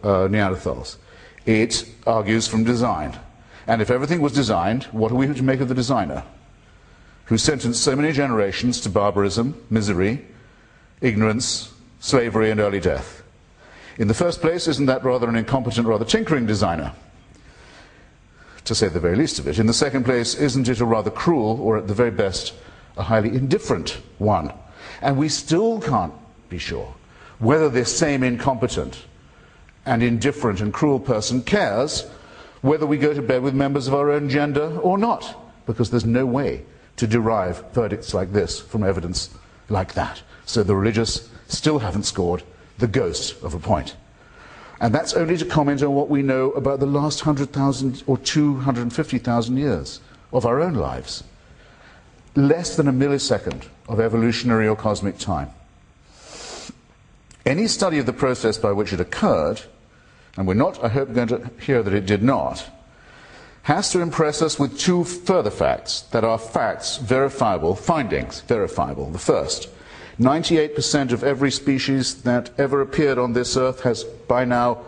Neanderthals. It argues from design. And if everything was designed, what are we to make of the designer, who sentenced so many generations to barbarism, misery, ignorance, slavery, and early death? In the first place, isn't that rather an incompetent, rather tinkering designer, to say the very least of it? In the second place, isn't it a rather cruel, or at the very best, a highly indifferent one? And we still can't be sure whether this same incompetent and indifferent and cruel person cares whether we go to bed with members of our own gender or not, because there's no way to derive verdicts like this from evidence like that. So the religious still haven't scored the ghost of a point. And that's only to comment on what we know about the last 100,000 or 250,000 years of our own lives. Less than a millisecond of evolutionary or cosmic time. Any study of the process by which it occurred, and we're not, I hope, going to hear that it did not, has to impress us with two further facts that are facts, verifiable, findings, verifiable. The first, 98% of every species that ever appeared on this earth has by now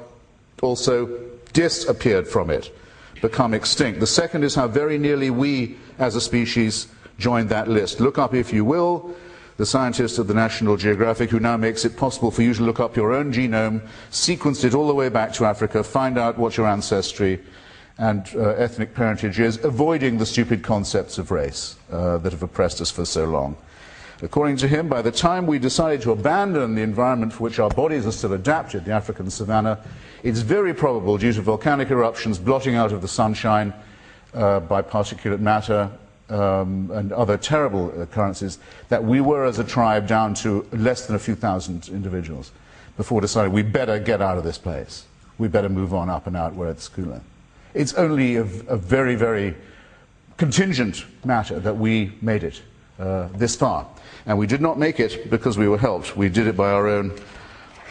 also disappeared from it, become extinct. The second is how very nearly we as a species joined that list. Look up, if you will, the scientist at the National Geographic who now makes it possible for you to look up your own genome, sequenced it all the way back to Africa, find out what your ancestry and ethnic parentage is, avoiding the stupid concepts of race that have oppressed us for so long. According to him, by the time we decided to abandon the environment for which our bodies are still adapted, the African savanna, it's very probable, due to volcanic eruptions blotting out of the sunshine by particulate matter, and other terrible occurrences, that we were as a tribe down to less than a few thousand individuals before deciding we better get out of this place. We better move on up and out where it's cooler. It's only a very, very contingent matter that we made it this far. And we did not make it because we were helped. We did it by our own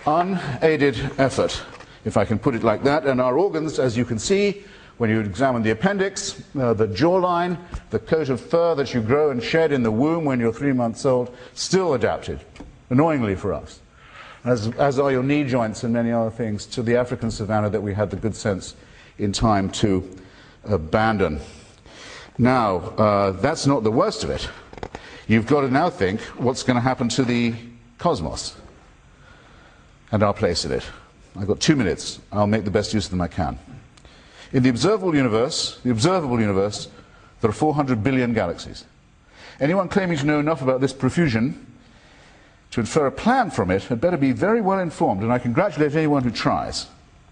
unaided effort, if I can put it like that. And our organs, as you can see, when you examine the appendix, the jawline, the coat of fur that you grow and shed in the womb when you're 3 months old, still adapted, annoyingly for us, as are your knee joints and many other things, to the African savanna that we had the good sense in time to abandon. Now, that's not the worst of it. You've got to now think what's going to happen to the cosmos and our place in it. I've got 2 minutes. I'll make the best use of them I can. In the observable universe, there are 400 billion galaxies. Anyone claiming to know enough about this profusion to infer a plan from it had better be very well informed, and I congratulate anyone who tries.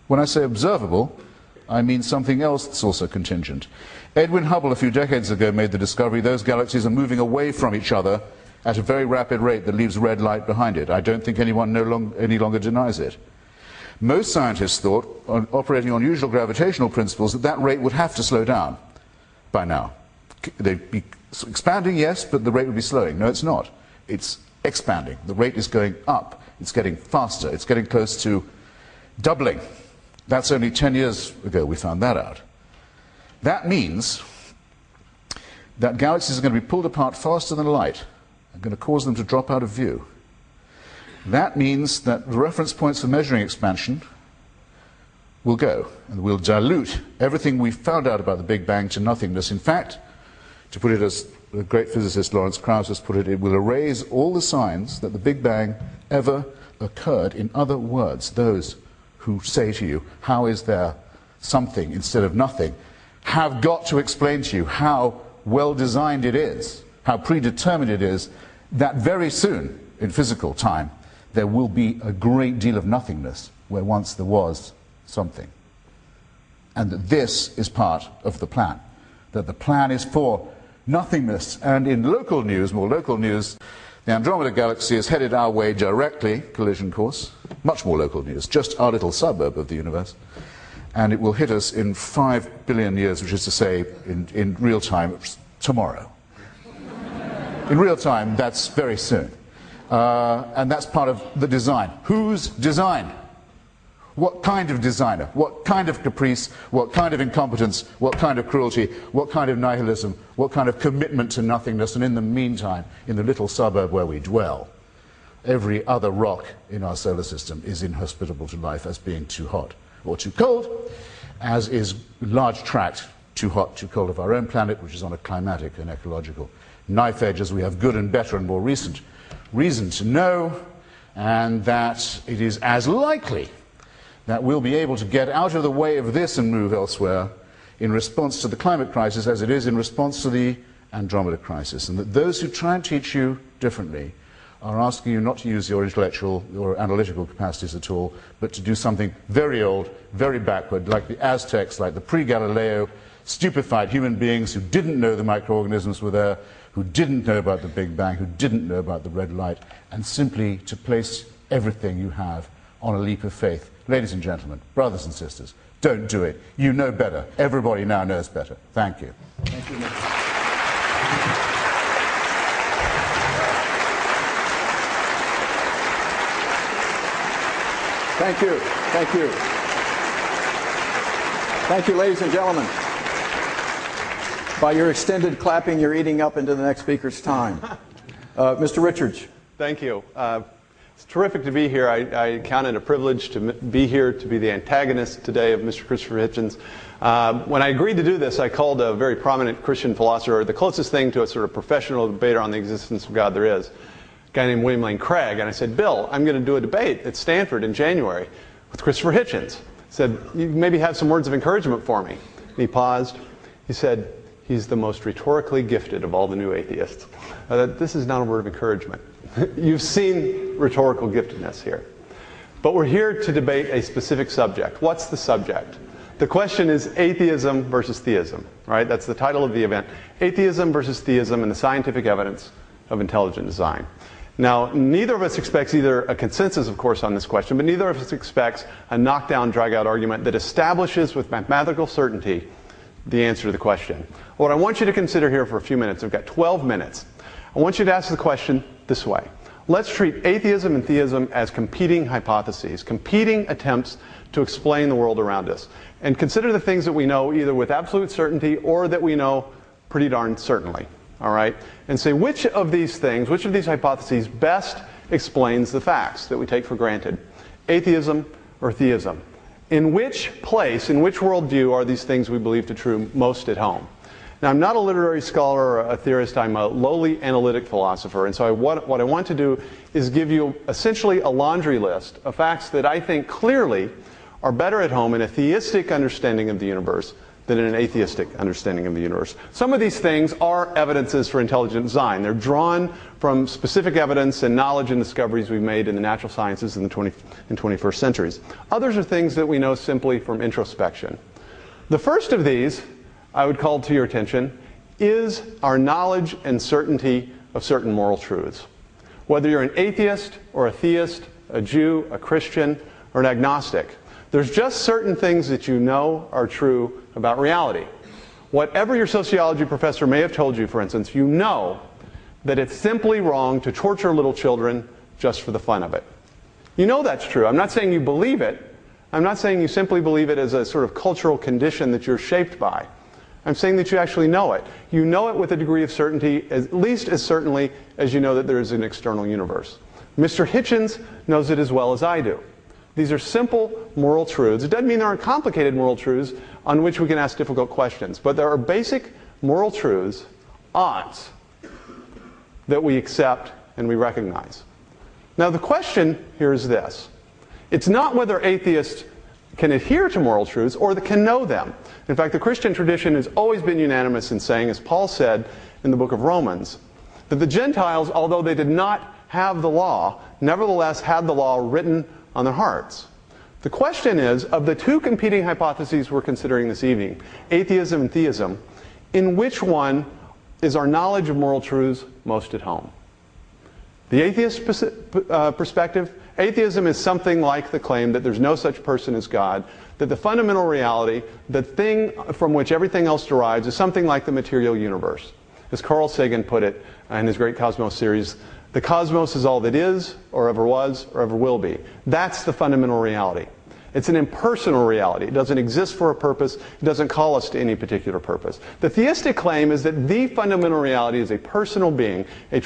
When I say observable, I mean something else that's also contingent. Edwin Hubble a few decades ago made the discovery those galaxies are moving away from each other at a very rapid rate that leaves red light behind it. I don't think anyone any longer denies it. Most scientists thought, operating on usual gravitational principles, that that rate would have to slow down by now. They'd be expanding, yes, but the rate would be slowing. No, it's not. It's expanding. The rate is going up. It's getting faster. It's getting close to doubling. That's only 10 years ago we found that out. That means that galaxies are going to be pulled apart faster than light and going to cause them to drop out of view. That means that the reference points for measuring expansion will go, and we'll dilute everything we found out about the Big Bang to nothingness. In fact, to put it as the great physicist Lawrence Krauss has put it, it will erase all the signs that the Big Bang ever occurred. In other words, those who say to you, how is there something instead of nothing, have got to explain to you how well designed it is, how predetermined it is, that very soon in physical time there will be a great deal of nothingness where once there was something. And that this is part of the plan. That the plan is for nothingness. And in local news, more local news, the Andromeda Galaxy is headed our way directly, collision course, much more local news, just our little suburb of the universe. And it will hit us in 5 billion years, which is to say, in real time, tomorrow. In real time, that's very soon. And that's part of the design. Whose design? What kind of designer? What kind of caprice? What kind of incompetence? What kind of cruelty? What kind of nihilism? What kind of commitment to nothingness? And in the meantime, in the little suburb where we dwell, every other rock in our solar system is inhospitable to life as being too hot or too cold, as is large tract too hot, too cold of our own planet, which is on a climatic and ecological knife edge, as we have good and better and more recent reason to know, and that it is as likely that we'll be able to get out of the way of this and move elsewhere in response to the climate crisis as it is in response to the Andromeda crisis, and that those who try and teach you differently are asking you not to use your intellectual or analytical capacities at all, but to do something very old, very backward, like the Aztecs, like the pre-Galileo, stupefied human beings who didn't know the microorganisms were there, who didn't know about the Big Bang, who didn't know about the red light, and simply to place everything you have on a leap of faith. Ladies and gentlemen, brothers and sisters, don't do it. You know better. Everybody now knows better. Thank you. Thank you, Mr. Thank you. Thank you. Thank you, ladies and gentlemen. By your extended clapping, you're eating up into the next speaker's time. Mr. Richards. Thank you. It's terrific to be here. I count it a privilege to be here, to be the antagonist today of Mr. Christopher Hitchens. When I agreed to do this, I called a very prominent Christian philosopher, the closest thing to a sort of professional debater on the existence of God there is, a guy named William Lane Craig. And I said, Bill, I'm going to do a debate at Stanford in January with Christopher Hitchens. He said, you maybe have some words of encouragement for me. And he paused. He said, he's the most rhetorically gifted of all the new atheists. This is not a word of encouragement. You've seen rhetorical giftedness here. But we're here to debate a specific subject. What's the subject? The question is atheism versus theism, right? That's the title of the event. Atheism versus theism and the scientific evidence of intelligent design. Now, neither of us expects either a consensus, of course, on this question, but neither of us expects a knockdown, drag-out argument that establishes with mathematical certainty the answer to the question. What I want you to consider here for a few minutes, I've got 12 minutes. I want you to ask the question this way. Let's treat atheism and theism as competing hypotheses, competing attempts to explain the world around us. And consider the things that we know either with absolute certainty or that we know pretty darn certainly. All right? And say which of these things, which of these hypotheses best explains the facts that we take for granted? Atheism or theism? In which place, in which worldview are these things we believe to be true most at home? Now, I'm not a literary scholar or a theorist. I'm a lowly analytic philosopher. And so what I want to do is give you essentially a laundry list of facts that I think clearly are better at home in a theistic understanding of the universe than in an atheistic understanding of the universe. Some of these things are evidences for intelligent design. They're drawn from specific evidence and knowledge and discoveries we've made in the natural sciences in the 21st centuries. Others are things that we know simply from introspection. The first of these I would call to your attention is our knowledge and certainty of certain moral truths. Whether you're an atheist or a theist, a Jew, a Christian, or an agnostic, there's just certain things that you know are true about reality. Whatever your sociology professor may have told you, for instance, you know that it's simply wrong to torture little children just for the fun of it. You know that's true. I'm not saying you believe it. I'm not saying you simply believe it as a sort of cultural condition that you're shaped by. I'm saying that you actually know it. You know it with a degree of certainty, at least as certainly as you know that there is an external universe. Mr. Hitchens knows it as well as I do. These are simple moral truths. It doesn't mean there aren't complicated moral truths on which we can ask difficult questions, but there are basic moral truths, odds, that we accept and we recognize. Now the question here is this. It's not whether atheists can adhere to moral truths or that can know them. In fact, the Christian tradition has always been unanimous in saying, as Paul said in the book of Romans, that the Gentiles, although they did not have the law, nevertheless had the law written on their hearts. The question is, of the two competing hypotheses we're considering this evening, atheism and theism, in which one is our knowledge of moral truths most at home? The atheist perspective, atheism is something like the claim that there's no such person as God, that the fundamental reality, the thing from which everything else derives, is something like the material universe. As Carl Sagan put it in his great Cosmos series, the cosmos is all that is, or ever was, or ever will be. That's the fundamental reality. It's an impersonal reality. It doesn't exist for a purpose. It doesn't call us to any particular purpose. The theistic claim is that the fundamental reality is a personal being, a